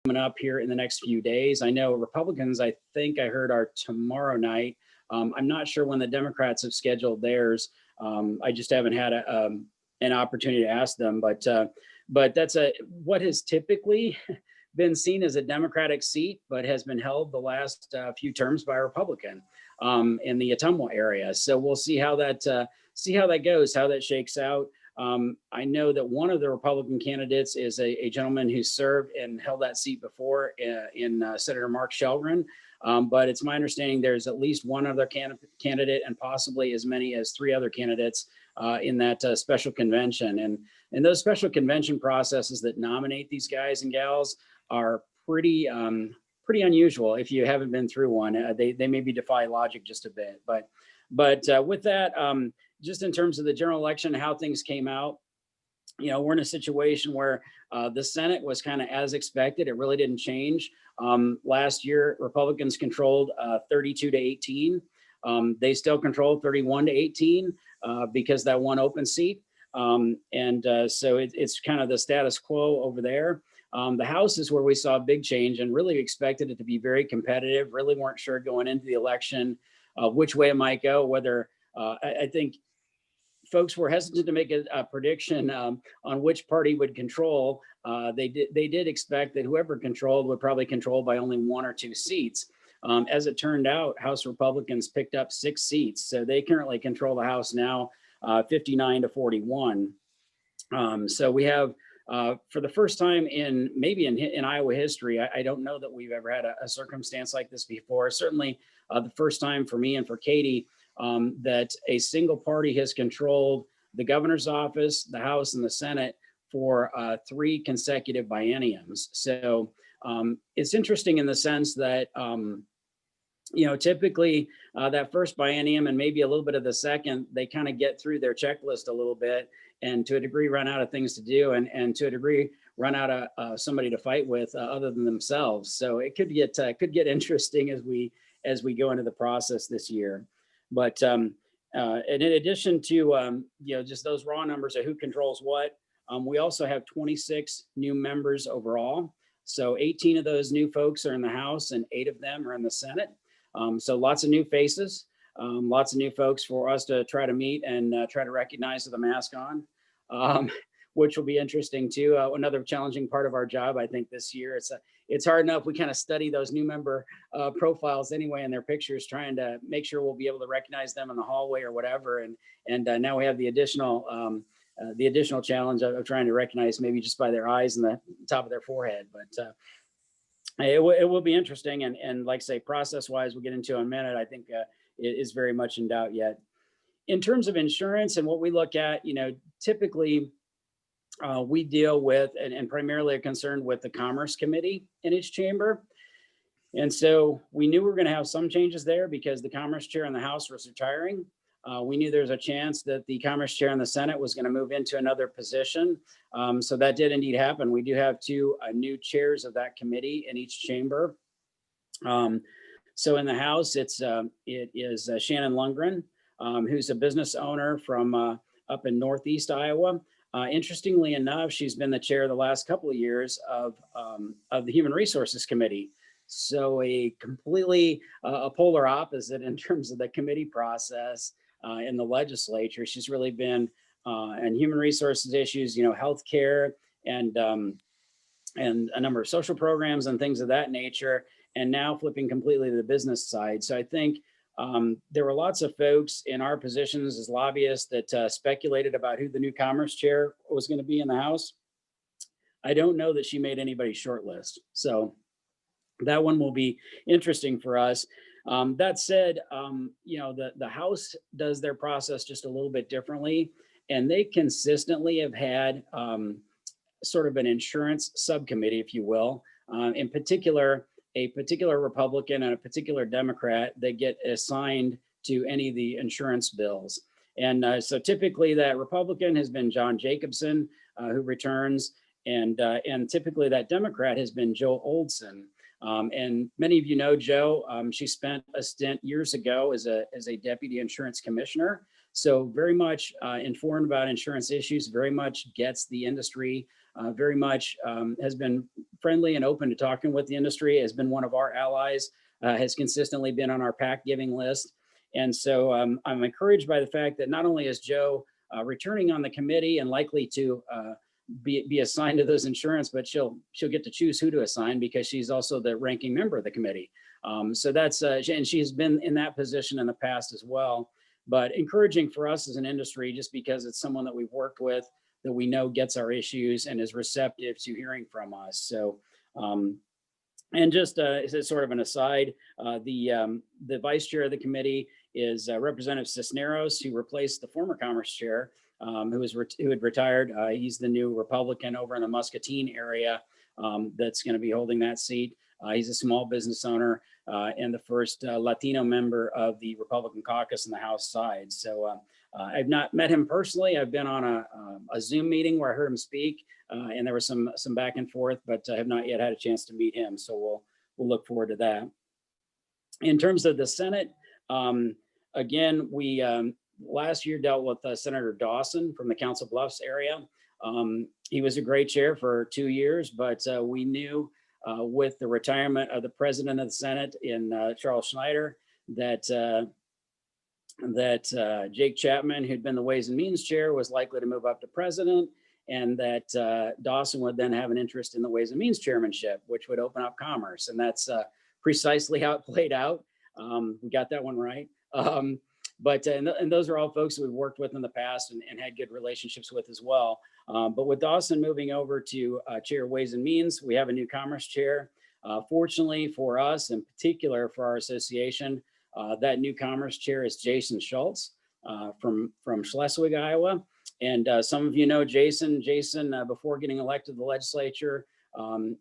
coming up here in the next few days. I know Republicans, I think I heard, are tomorrow night. I'm not sure when the Democrats have scheduled theirs. I just haven't had an opportunity to ask them, but that's what has typically been seen as a Democratic seat, but has been held the last few terms by a Republican in the Ottumwa area. So we'll see how that goes, how that shakes out. I know that one of the Republican candidates is a gentleman who served and held that seat before in Senator Mark Shelgren. But it's my understanding there's at least one other candidate and possibly as many as 3 other candidates in that special convention. And those special convention processes that nominate these guys and gals are pretty unusual if you haven't been through one. They maybe defy logic just a bit. But with that, just in terms of the general election, how things came out, we're in a situation where the Senate was kind of as expected. It really didn't change. Last year, Republicans controlled 32-18. They still controlled 31-18 because that one open seat. So it's kind of the status quo over there. The House is where we saw a big change and really expected it to be very competitive. Really weren't sure going into the election which way it might go, whether I think folks were hesitant to make a prediction on which party would control. They did expect that whoever controlled would probably control by only 1 or 2 seats. As it turned out, House Republicans picked up 6 seats. So they currently control the House now 59-41. So we have, for the first time in Iowa history, I don't know that we've ever had a circumstance like this before. Certainly the first time for me and for Katie, that a single party has controlled the governor's office, the House, and the Senate for 3 consecutive bienniums. So it's interesting in the sense that, typically that first biennium and maybe a little bit of the second, they kind of get through their checklist a little bit and to a degree run out of things to do and to a degree run out of somebody to fight with other than themselves. So it could get interesting as we go into the process this year. But and in addition to just those raw numbers of who controls what, we also have 26 new members overall. So 18 of those new folks are in the House and 8 of them are in the Senate. So lots of new faces, lots of new folks for us to try to meet and try to recognize with a mask on, which will be interesting too. Another challenging part of our job, I think, this year. It's hard enough. We kind of study those new member profiles anyway and their pictures, trying to make sure we'll be able to recognize them in the hallway or whatever. And now we have the additional challenge of trying to recognize maybe just by their eyes and the top of their forehead. But it will be interesting. And like I say, process-wise, we'll get into in a minute, I think it is very much in doubt yet. In terms of insurance and what we look at, typically we deal with and primarily are concerned with the Commerce Committee in each chamber. And so we knew we were going to have some changes there because the Commerce Chair in the House was retiring. We knew there was a chance that the Commerce Chair in the Senate was going to move into another position. So that did indeed happen. We do have 2 new chairs of that committee in each chamber. So in the House, it is Shannon Lundgren, who's a business owner from up in Northeast Iowa. Interestingly enough, she's been the chair the last couple of years of the Human Resources Committee. So a completely a polar opposite in terms of the committee process in the legislature. She's really been in human resources issues, healthcare and a number of social programs and things of that nature, and now flipping completely to the business side. So I think there were lots of folks in our positions as lobbyists that speculated about who the new Commerce Chair was going to be in the House. I don't know that she made anybody's short list. So that one will be interesting for us. That said, the House does their process just a little bit differently, and they consistently have had sort of an insurance subcommittee, if you will. In particular, a particular Republican and a particular Democrat that get assigned to any of the insurance bills. And so typically that Republican has been John Jacobson, who returns, and typically that Democrat has been Joe Oldson. And many of you know Joe. She spent a stint years ago as a deputy insurance commissioner. So very much informed about insurance issues, very much gets the industry very much has been friendly and open to talking with the industry, has been one of our allies, has consistently been on our PAC giving list. And so I'm encouraged by the fact that not only is Joe returning on the committee and likely to be assigned to those insurance, but she'll get to choose who to assign because she's also the ranking member of the committee. So that's, and she's been in that position in the past as well. But encouraging for us as an industry, just because it's someone that we've worked with, that we know gets our issues and is receptive to hearing from us. So, and just as a sort of an aside, the vice chair of the committee is Representative Cisneros, who replaced the former Commerce chair, who had retired. He's the new Republican over in the Muscatine area that's going to be holding that seat. He's a small business owner and the first Latino member of the Republican caucus in the House side. So I've not met him personally. I've been on a Zoom meeting where I heard him speak, and there was some back and forth, but I have not yet had a chance to meet him. So we'll look forward to that. In terms of the Senate, again, we last year dealt with Senator Dawson from the Council Bluffs area. He was a great chair for 2 years, but we knew with the retirement of the president of the Senate in Charles Schneider that Jake Chapman, who'd been the Ways and Means chair, was likely to move up to president, and that Dawson would then have an interest in the Ways and Means chairmanship, which would open up commerce. And that's precisely how it played out. We got that one right. And those are all folks that we've worked with in the past and had good relationships with as well. But with Dawson moving over to chair Ways and Means, we have a new commerce chair. Fortunately for us, in particular for our association, that new commerce chair is Jason Schultz from Schleswig, Iowa. And some of you know Jason. Jason, before getting elected to the legislature,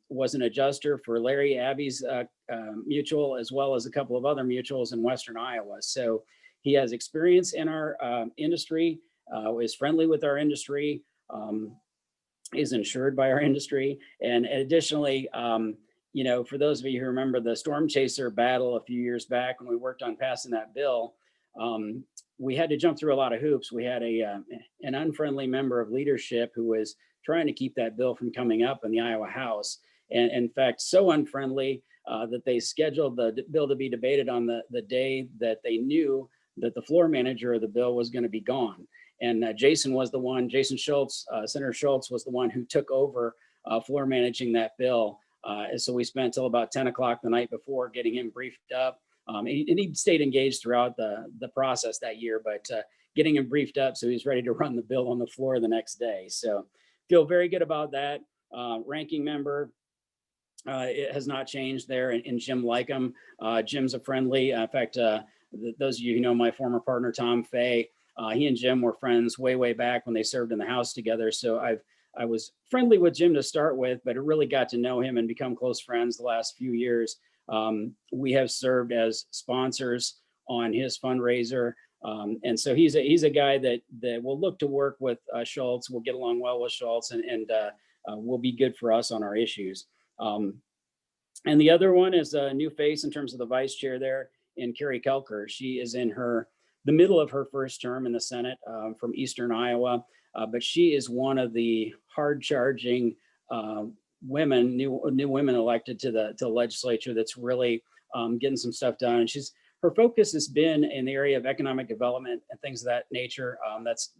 was an adjuster for Larry Abbey's mutual, as well as a couple of other mutuals in Western Iowa. So he has experience in our industry, is friendly with our industry, is insured by our industry. And additionally, you know, for those of you who remember the storm chaser battle a few years back when we worked on passing that bill, we had to jump through a lot of hoops. We had an unfriendly member of leadership who was trying to keep that bill from coming up in the Iowa House. And in fact, so unfriendly that they scheduled the bill to be debated on the day that they knew that the floor manager of the bill was going to be gone. And Jason Schultz, Senator Schultz was the one who took over floor managing that bill. And so we spent till about 10 o'clock the night before getting him briefed up. And he stayed engaged throughout the process that year, but getting him briefed up so he's ready to run the bill on the floor the next day. So feel very good about that. Ranking member, it has not changed there, and Jim Lycum. Jim's a friendly, in fact, those of you who know my former partner, Tom Fay, he and Jim were friends way back when they served in the House together. So I was friendly with Jim to start with, but I really got to know him and become close friends the last few years. We have served as sponsors on his fundraiser. And so he's a guy that will look to work with Schultz, will get along well with Schultz, and will be good for us on our issues. And the other one is a new face in terms of the vice chair there, in Carrie Kelker. She is in the middle of her first term in the Senate from Eastern Iowa, but she is one of the hard-charging women, new women elected to the legislature that's really getting some stuff done. And her focus has been in the area of economic development and things of that nature.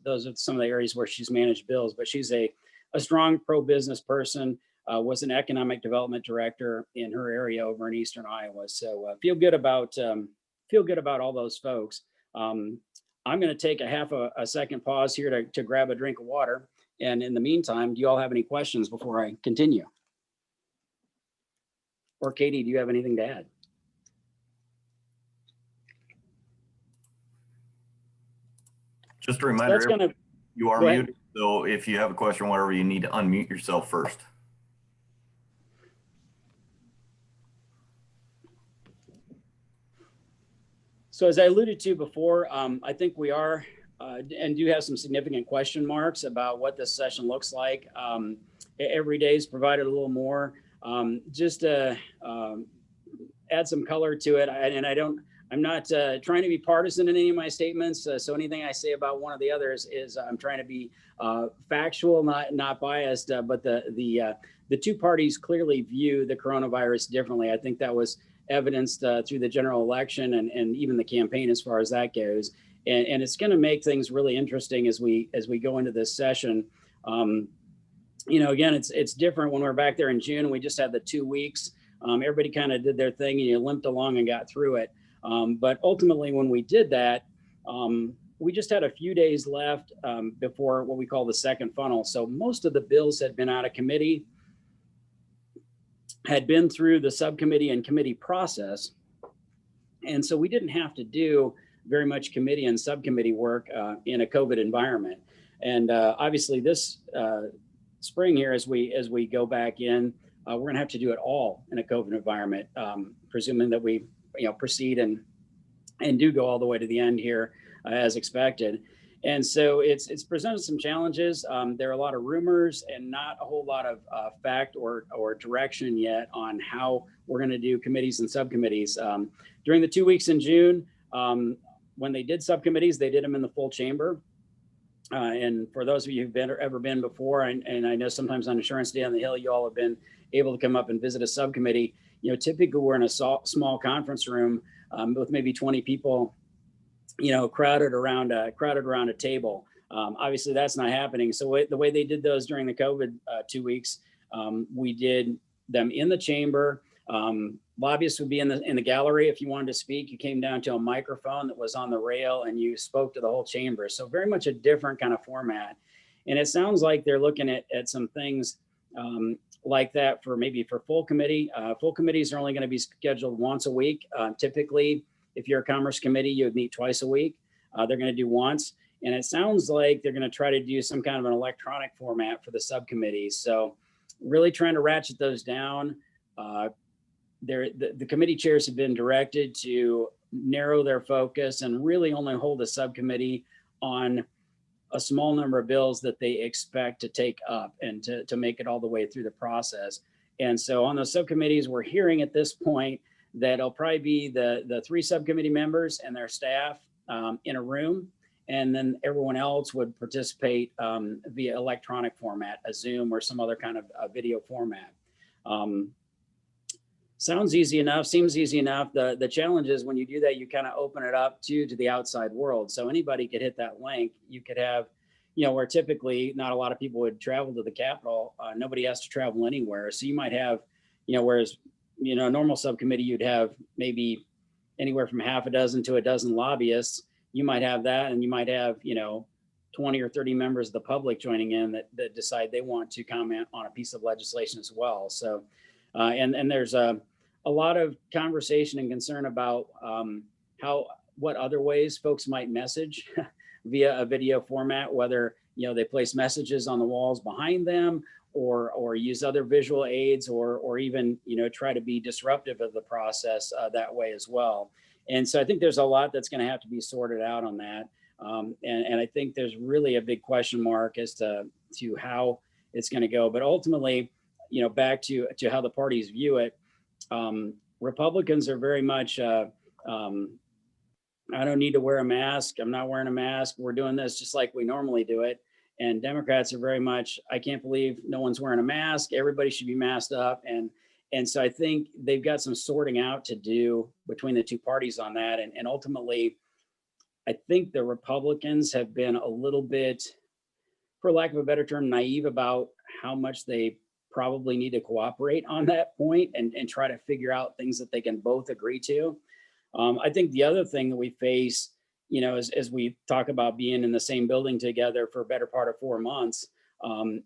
Those are some of the areas where she's managed bills, but she's a strong pro-business person. Was an economic development director in her area over in Eastern Iowa. So feel good about all those folks. I'm going to take a half a second pause here to grab a drink of water. And in the meantime, do you all have any questions before I continue? Or Katie, do you have anything to add? Just a reminder, you are muted. So if you have a question, whatever, you need to unmute yourself first. So as I alluded to before, I think we are and do have some significant question marks about what this session looks like. Every day is provided a little more, just to add some color to it. And I don't I'm not trying to be partisan in any of my statements. So anything I say about one or the others is I'm trying to be factual, not biased. But the two parties clearly view the coronavirus differently. I think that was evidenced through the general election and even the campaign as far as that goes. And it's going to make things really interesting as we go into this session. Again, it's different when we're back there in June and we just had the 2 weeks. Everybody kind of did their thing and you limped along and got through it. But ultimately, when we did that, we just had a few days left before what we call the second funnel. So most of the bills had been out of committee, had been through the subcommittee and committee process. And so we didn't have to do very much committee and subcommittee work in a COVID environment. And obviously this spring here, as we go back in, we're gonna have to do it all in a COVID environment, presuming that we proceed and do go all the way to the end here as expected. And so it's presented some challenges. There are a lot of rumors and not a whole lot of fact or direction yet on how we're going to do committees and subcommittees. During the 2 weeks in June, when they did subcommittees, they did them in the full chamber. And for those of you who've ever been before, and I know sometimes on Insurance Day on the Hill, you all have been able to come up and visit a subcommittee. Typically we're in a small conference room with maybe 20 people, crowded around a table. Obviously that's not happening. So the way they did those during the COVID 2 weeks, we did them in the chamber. Lobbyists would be in the gallery. If you wanted to speak, you came down to a microphone that was on the rail and you spoke to the whole chamber. So very much a different kind of format. And it sounds like they're looking at some things like that for full committee. Full committees are only going to be scheduled once a week. Typically, if you're a Commerce Committee, you would meet twice a week. They're going to do once. And it sounds like they're going to try to do some kind of an electronic format for the subcommittees. So really trying to ratchet those down. The committee chairs have been directed to narrow their focus and really only hold a subcommittee on a small number of bills that they expect to take up and to make it all the way through the process. And so on those subcommittees, we're hearing at this point that it'll probably be the 3 subcommittee members and their staff in a room, and then everyone else would participate via electronic format, a Zoom or some other kind of video format. Sounds easy enough, seems easy enough. The challenge is when you do that, you kind of open it up to the outside world. So anybody could hit that link. You could have, where typically not a lot of people would travel to the Capitol. Nobody has to travel anywhere. So you might have, whereas, a normal subcommittee, you'd have maybe anywhere from half a dozen to a dozen lobbyists. You might have that, and you might have, 20 or 30 members of the public joining in that decide they want to comment on a piece of legislation as well. So, and there's a lot of conversation and concern about what other ways folks might message via a video format, whether they place messages on the walls behind them or use other visual aids or even try to be disruptive of the process that way as well. And so I think there's a lot that's going to have to be sorted out on that. And I think there's really a big question mark as to how it's going to go. But ultimately, back to how the parties view it, Republicans are very much, I don't need to wear a mask. I'm not wearing a mask. We're doing this just like we normally do it. And Democrats are very much, I can't believe no one's wearing a mask. Everybody should be masked up. And so I think they've got some sorting out to do between the two parties on that. And ultimately, I think the Republicans have been a little bit, for lack of a better term, naive about how much they probably need to cooperate on that point and try to figure out things that they can both agree to. I think the other thing that we face, as we talk about being in the same building together for a better part of 4 months,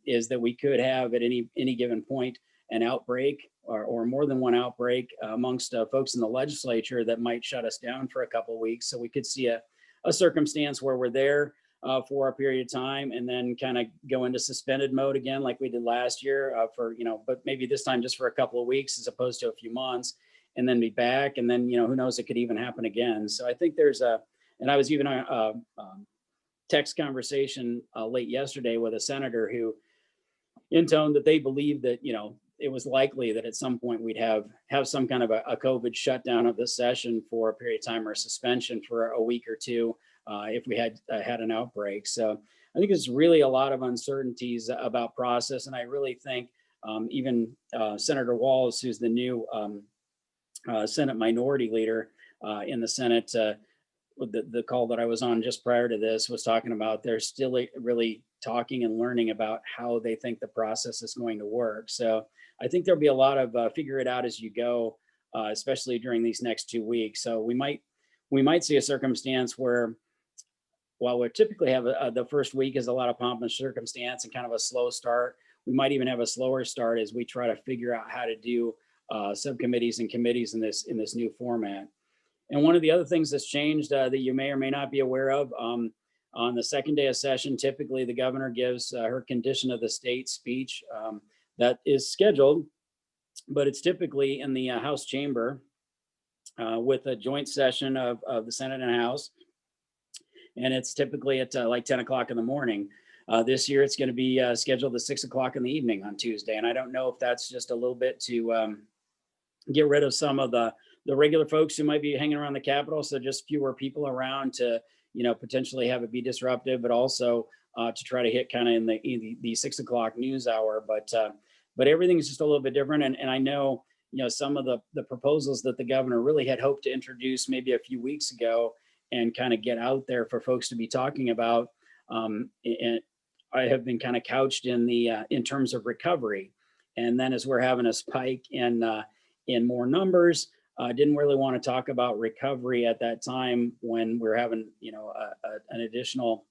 is that we could have at any given point an outbreak or more than one outbreak amongst folks in the legislature that might shut us down for a couple of weeks. So we could see a circumstance where we're there for a period of time and then kind of go into suspended mode again, like we did last year but maybe this time just for a couple of weeks as opposed to a few months, and then be back. And then, who knows, it could even happen again. So I think and I was even on a text conversation late yesterday with a senator who intoned that they believe that, it was likely that at some point we'd have some kind of a COVID shutdown of the session for a period of time, or suspension for a week or two if we had an outbreak. So I think there's really a lot of uncertainties about process, and I really think even Senator Walz, who's the new Senate Minority Leader in the Senate, the call that I was on just prior to this was talking about they're still really talking and learning about how they think the process is going to work. So I think there'll be a lot of figure it out as you go, especially during these next 2 weeks. So we might see a circumstance where, while we typically have the first week is a lot of pomp and circumstance and kind of a slow start, we might even have a slower start as we try to figure out how to do subcommittees and committees in this new format. And one of the other things that's changed that you may or may not be aware of, on the second day of session, typically the governor gives her condition of the state speech that is scheduled, but it's typically in the House chamber with a joint session of the Senate and House. And it's typically at like 10 o'clock in the morning. This year, it's going to be scheduled at 6 o'clock in the evening on Tuesday. And I don't know if that's just a little bit to get rid of some of the regular folks who might be hanging around the Capitol. So just fewer people around to, potentially have it be disruptive, but also to try to hit kind of in the 6 o'clock news hour. But everything's just a little bit different. And I know, some of the proposals that the governor really had hoped to introduce maybe a few weeks ago and kind of get out there for folks to be talking about. And I have been kind of couched in terms of recovery. And then as we're having a spike in more numbers, didn't really want to talk about recovery at that time when we're having, an additional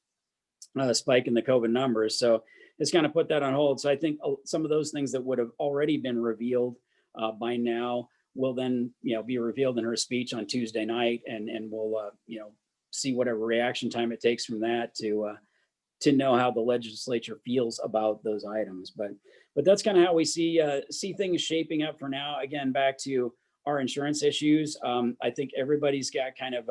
spike in the COVID numbers. So it's kind of put that on hold. So I think some of those things that would have already been revealed by now will then, be revealed in her speech on Tuesday night, and we'll, see whatever reaction time it takes from that to know how the legislature feels about those items. But that's kind of how we see things shaping up for now. Again, back to our insurance issues. I think everybody's got kind of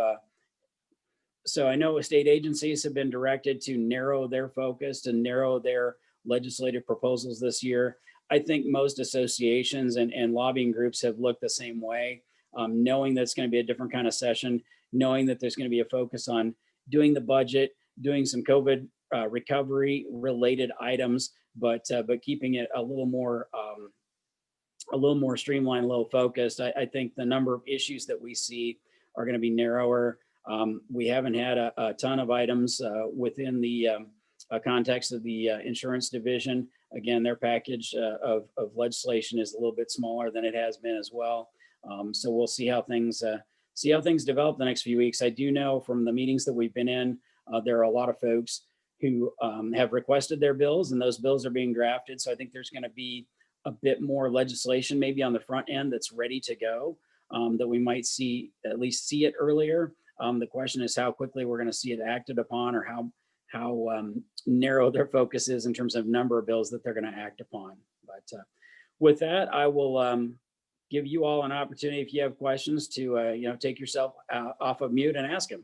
so I know state agencies have been directed to narrow their focus, to narrow their legislative proposals this year. I think most associations and lobbying groups have looked the same way, knowing that it's going to be a different kind of session, knowing that there's going to be a focus on doing the budget, doing some COVID recovery related items, but keeping it a little more streamlined, a little focused. I think the number of issues that we see are going to be narrower. We haven't had a ton of items within the context of the insurance division. Again, their package of legislation is a little bit smaller than it has been as well. So we'll see how things develop the next few weeks. I do know from the meetings that we've been in, there are a lot of folks who have requested their bills, and those bills are being drafted. So I think there's going to be a bit more legislation maybe on the front end that's ready to go, that we might at least see it earlier. The question is how quickly we're going to see it acted upon, or how narrow their focus is in terms of number of bills that they're going to act upon. But with that, I will give you all an opportunity, if you have questions, to take yourself off of mute and ask them.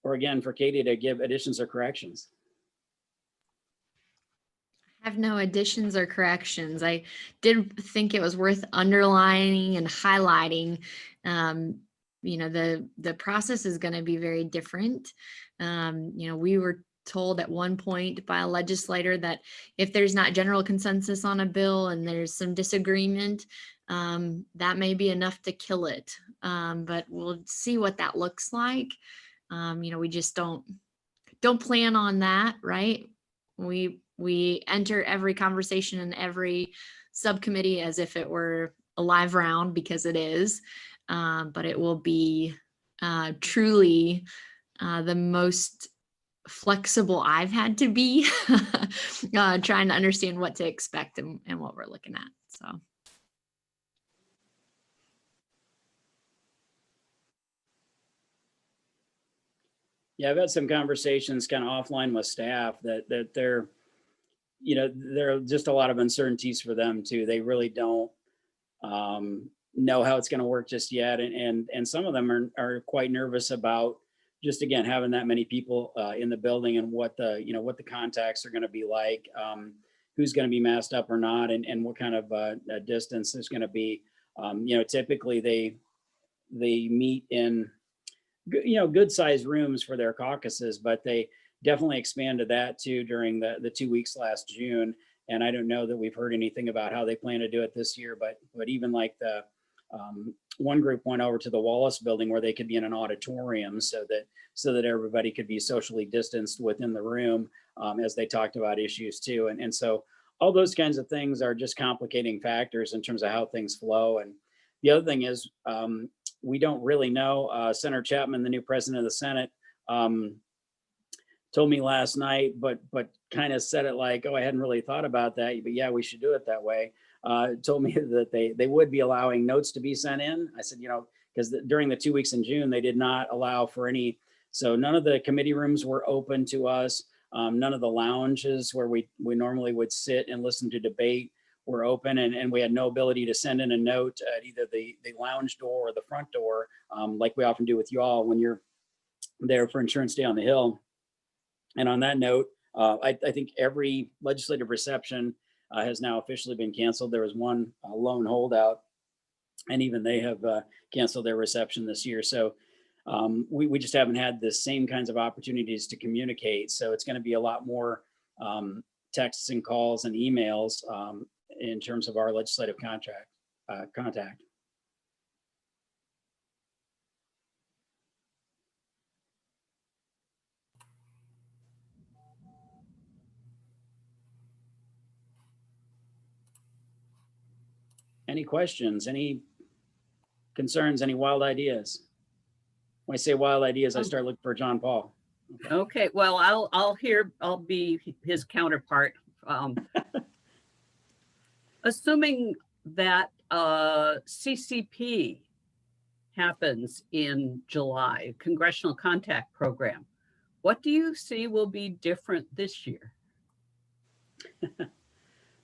Or again, for Katie to give additions or corrections. I have no additions or corrections. I did think it was worth underlining and highlighting. The process is going to be very different. We were told at one point by a legislator that if there's not general consensus on a bill and there's some disagreement, that may be enough to kill it. But we'll see what that looks like. We just don't plan on that, right? We enter every conversation in every subcommittee as if it were a live round, because it is, but it will be truly the most flexible I've had to be trying to understand what to expect and what we're looking at. So. Yeah, I've had some conversations kind of offline with staff that there are just a lot of uncertainties for them too. They really don't know how it's going to work just yet. And some of them are quite nervous about just again, having that many people in the building and what the, what the contacts are going to be like, who's going to be masked up or not, and what kind of distance there's going to be. Typically they meet in, good sized rooms for their caucuses, but they definitely expanded that too during the 2 weeks last June. And I don't know that we've heard anything about how they plan to do it this year, but even like the one group went over to the Wallace building where they could be in an auditorium so that everybody could be socially distanced within the room, as they talked about issues too. And so all those kinds of things are just complicating factors in terms of how things flow. And the other thing is, we don't really know. Senator Chapman, the new president of the Senate, told me last night, but kind of said it like, oh, I hadn't really thought about that, but yeah, we should do it that way. Told me that they would be allowing notes to be sent in. I said, because during the 2 weeks in June, they did not allow for any. So none of the committee rooms were open to us. None of the lounges where we normally would sit and listen to debate were open, and we had no ability to send in a note at either the lounge door or the front door, like we often do with you all when you're there for Insurance Day on the Hill. And on that note, I think every legislative reception has now officially been canceled. There was one lone holdout, and even they have canceled their reception this year. So we just haven't had the same kinds of opportunities to communicate. So it's going to be a lot more texts and calls and emails in terms of our legislative contact. Any questions, any concerns, any wild ideas? When I say wild ideas, I start looking for John Paul. Okay, well, I'll be his counterpart. Assuming that CCP happens in July, Congressional Contact Program, what do you see will be different this year?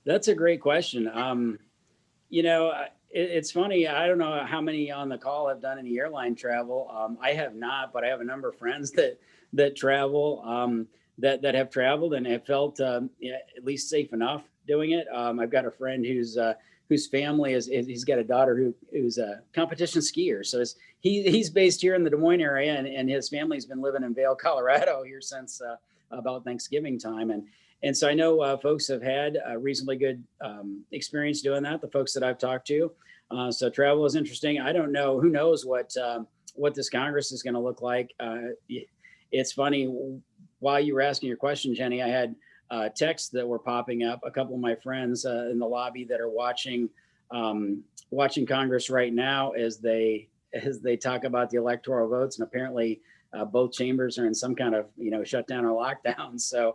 That's a great question. It's funny. I don't know how many on the call have done any airline travel. I have not, but I have a number of friends that travel, that have traveled and have felt at least safe enough doing it. I've got a friend whose family he's got a daughter who's a competition skier. So he's based here in the Des Moines area, and his family's been living in Vail, Colorado here since about Thanksgiving time. And so I know folks have had a reasonably good experience doing that, the folks that I've talked to. So travel is interesting. I don't know. Who knows what this Congress is going to look like. It's funny. While you were asking your question, Jenny, I had texts that were popping up. A couple of my friends in the lobby that are watching Congress right now as they talk about the electoral votes. And apparently both chambers are in some kind of, shutdown or lockdown. So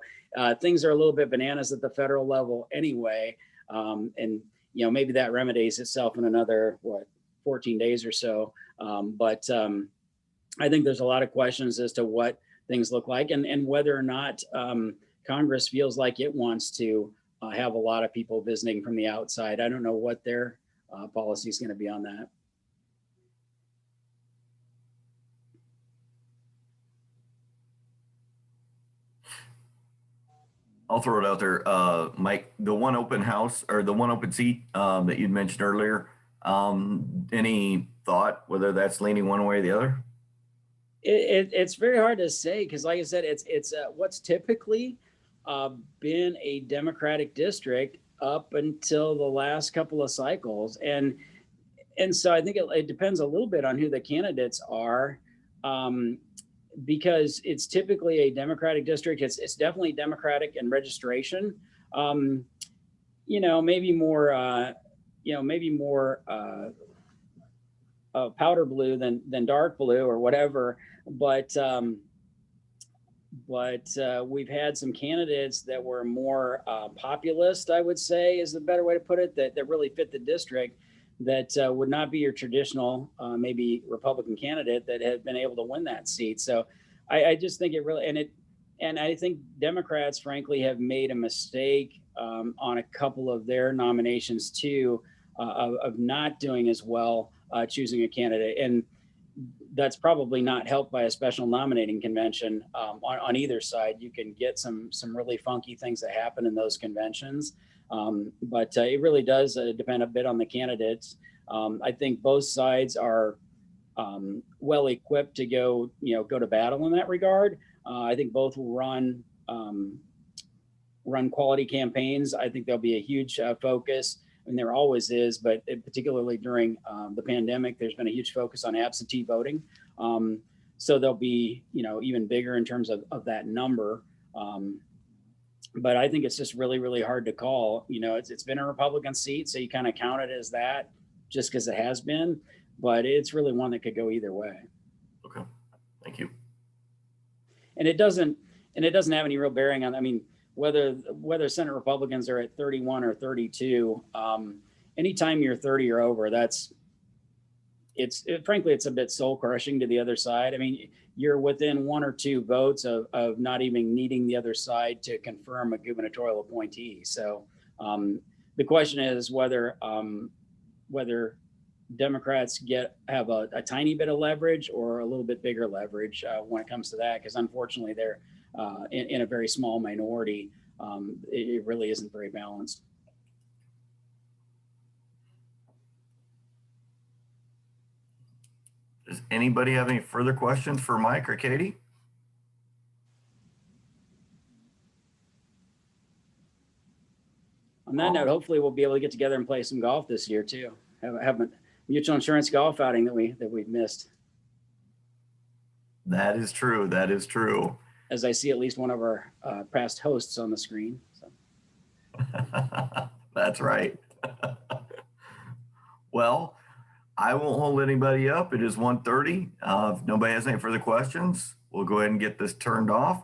things are a little bit bananas at the federal level anyway. And, maybe that remedies itself in another, 14 days or so. But I think there's a lot of questions as to what things look like and whether or not Congress feels like it wants to have a lot of people visiting from the outside. I don't know what their policy is going to be on that. I'll throw it out there, Mike, the one open house or the one open seat that you'd mentioned earlier, any thought whether that's leaning one way or the other? It's very hard to say because, like I said, it's what's typically been a Democratic district up until the last couple of cycles, and so I think it depends a little bit on who the candidates are. Because it's typically a Democratic district. It's definitely Democratic in registration. Maybe more powder blue than dark blue or whatever. But we've had some candidates that were more populist, I would say is a better way to put it, that really fit the district, that would not be your traditional, maybe Republican candidate that had been able to win that seat. So I just think it really, and I think Democrats, frankly, have made a mistake on a couple of their nominations too, of not doing as well choosing a candidate. that's probably not helped by a special nominating convention on either side. You can get some really funky things that happen in those conventions, but it really does depend a bit on the candidates. I think both sides are well equipped to go to battle in that regard. I think both will run quality campaigns. I think there'll be a huge focus, and there always is, but particularly during the pandemic, there's been a huge focus on absentee voting. So they'll be, even bigger in terms of that number. But I think it's just really, really hard to call. It's been a Republican seat, so you kind of count it as that just because it has been, but it's really one that could go either way. Okay, thank you. And it doesn't have any real bearing on, whether Senate Republicans are at 31 or 32, anytime you're 30 or over, frankly, it's a bit soul crushing to the other side. You're within 1 or 2 votes of not even needing the other side to confirm a gubernatorial appointee. So the question is whether Democrats have a tiny bit of leverage or a little bit bigger leverage when it comes to that, because unfortunately they're in a very small minority. It really isn't very balanced. Does anybody have any further questions for Mike or Katie? On that note, hopefully we'll be able to get together and play some golf this year too. Have a mutual insurance golf outing that we've missed. That is true. That is true. As I see at least one of our past hosts on the screen. So. That's right. Well, I won't hold anybody up. It is 1:30. If nobody has any further questions, we'll go ahead and get this turned off.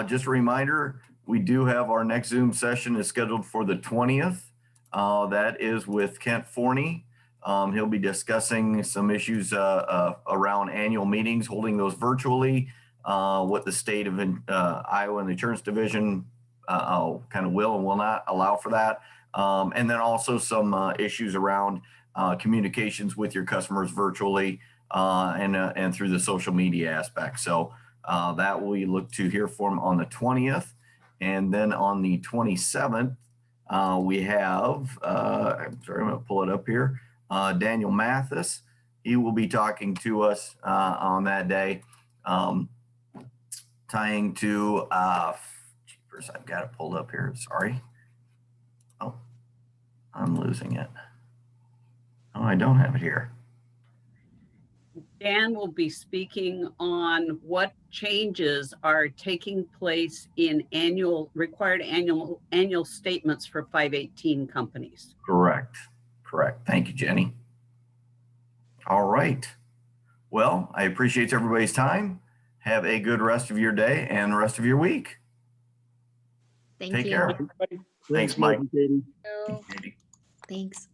Just a reminder, we do have our next Zoom session is scheduled for the 20th. That is with Kent Forney. He'll be discussing some issues around annual meetings, holding those virtually, what the state of Iowa and the Insurance Division kind of will and will not allow for that. And then also some issues around communications with your customers virtually and through the social media aspect. So that we look to hear from on the 20th. And then on the 27th, we have, I'm sorry, I'm going to pull it up here. Daniel Mathis. He will be talking to us on that day, tying to, jeepers, I've got it pulled up here. Sorry. Oh, I'm losing it. Oh, I don't have it here. Dan will be speaking on what changes are taking place in required annual statements for 518 companies. Correct. Thank you, Jenny. All right. Well, I appreciate everybody's time. Have a good rest of your day and the rest of your week. Thank Take you. care. Thanks, Mike. Thanks.